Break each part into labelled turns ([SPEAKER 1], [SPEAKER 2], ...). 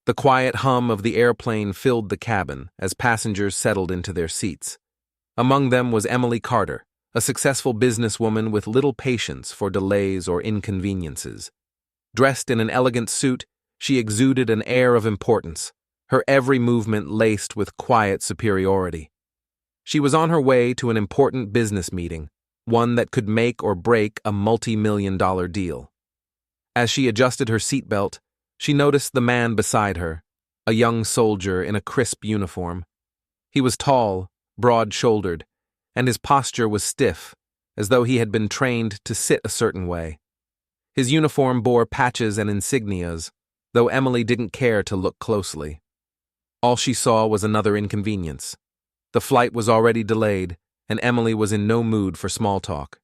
[SPEAKER 1] The quiet hum of the airplane filled the cabin as passengers settled into their seats. Among them was Emily Carter, a successful businesswoman with little patience for delays or inconveniences. Dressed in an elegant suit, she exuded an air of importance, her every movement laced with quiet superiority. She was on her way to an important business meeting, one that could make or break a multi-million-dollar deal. As she adjusted her seatbelt, she noticed the man beside her, a young soldier in a crisp uniform. He was tall, broad-shouldered, and his posture was stiff, as though he had been trained to sit a certain way. His uniform bore patches and insignias, though Emily didn't care to look closely. All she saw was another inconvenience. The flight was already delayed, and Emily was in no mood for small talk.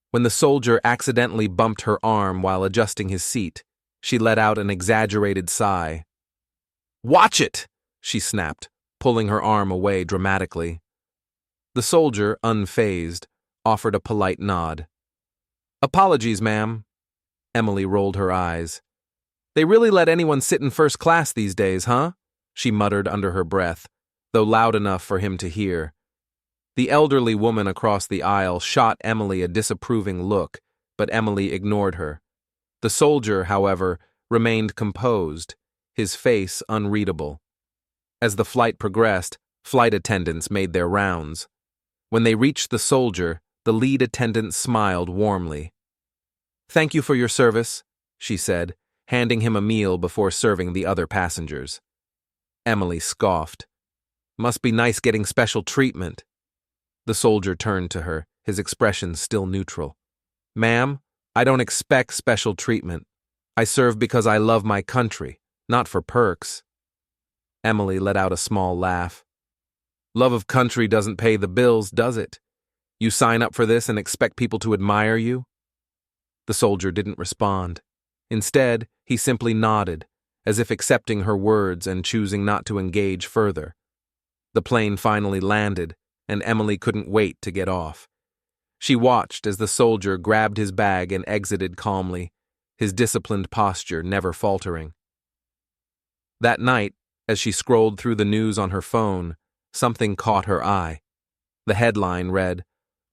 [SPEAKER 1] When the soldier accidentally bumped her arm while adjusting his seat, she let out an exaggerated sigh. "Watch it!" she snapped, pulling her arm away dramatically. The soldier, unfazed, offered a polite nod. "Apologies, ma'am." Emily rolled her eyes. "They really let anyone sit in first class these days, huh?" she muttered under her breath, though loud enough for him to hear. The elderly woman across the aisle shot Emily a disapproving look, but Emily ignored her. The soldier, however, remained composed, his face unreadable. As the flight progressed, flight attendants made their rounds. When they reached the soldier, the lead attendant smiled warmly. "Thank you for your service," she said, handing him a meal before serving the other passengers. Emily scoffed. "Must be nice getting special treatment." The soldier turned to her, his expression still neutral. "Ma'am, I don't expect special treatment. I serve because I love my country, not for perks." Emily let out a small laugh. "Love of country doesn't pay the bills, does it? You sign up for this and expect people to admire you?" The soldier didn't respond. Instead, he simply nodded, as if accepting her words and choosing not to engage further. The plane finally landed, and Emily couldn't wait to get off. She watched as the soldier grabbed his bag and exited calmly, his disciplined posture never faltering. That night, as she scrolled through the news on her phone, something caught her eye. The headline read,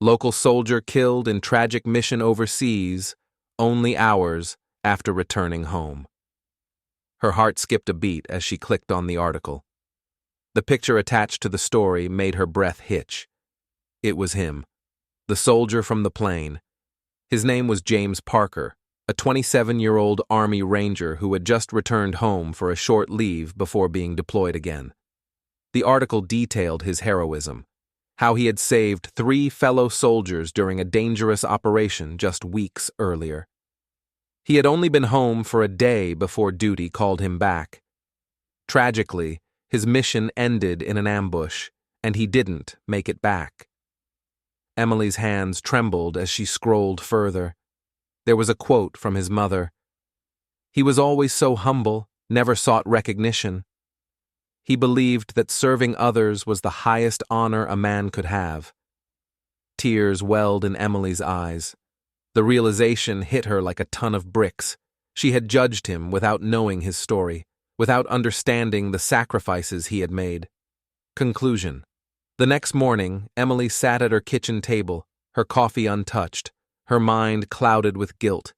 [SPEAKER 1] "Local soldier killed in tragic mission overseas, only hours after returning home." Her heart skipped a beat as she clicked on the article. The picture attached to the story made her breath hitch. It was him, the soldier from the plane. His name was James Parker, a 27-year-old Army Ranger who had just returned home for a short leave before being deployed again. The article detailed his heroism, how he had saved 3 fellow soldiers during a dangerous operation just weeks earlier. He had only been home for a day before duty called him back. Tragically, his mission ended in an ambush, and he didn't make it back. Emily's hands trembled as she scrolled further. There was a quote from his mother. "He was always so humble, never sought recognition. He believed that serving others was the highest honor a man could have." Tears welled in Emily's eyes. The realization hit her like a ton of bricks. She had judged him without knowing his story, without understanding the sacrifices he had made. Conclusion. The next morning, Emily sat at her kitchen table, her coffee untouched, her mind clouded with guilt.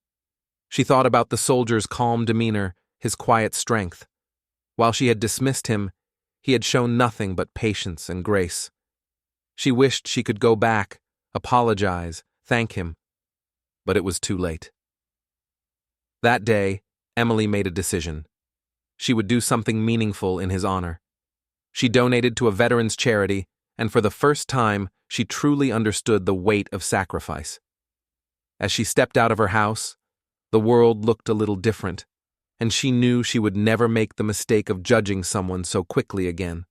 [SPEAKER 1] She thought about the soldier's calm demeanor, his quiet strength. While she had dismissed him, he had shown nothing but patience and grace. She wished she could go back, apologize, thank him. But it was too late. That day, Emily made a decision. She would do something meaningful in his honor. She donated to a veterans charity, and for the first time, she truly understood the weight of sacrifice. As she stepped out of her house, the world looked a little different, and she knew she would never make the mistake of judging someone so quickly again.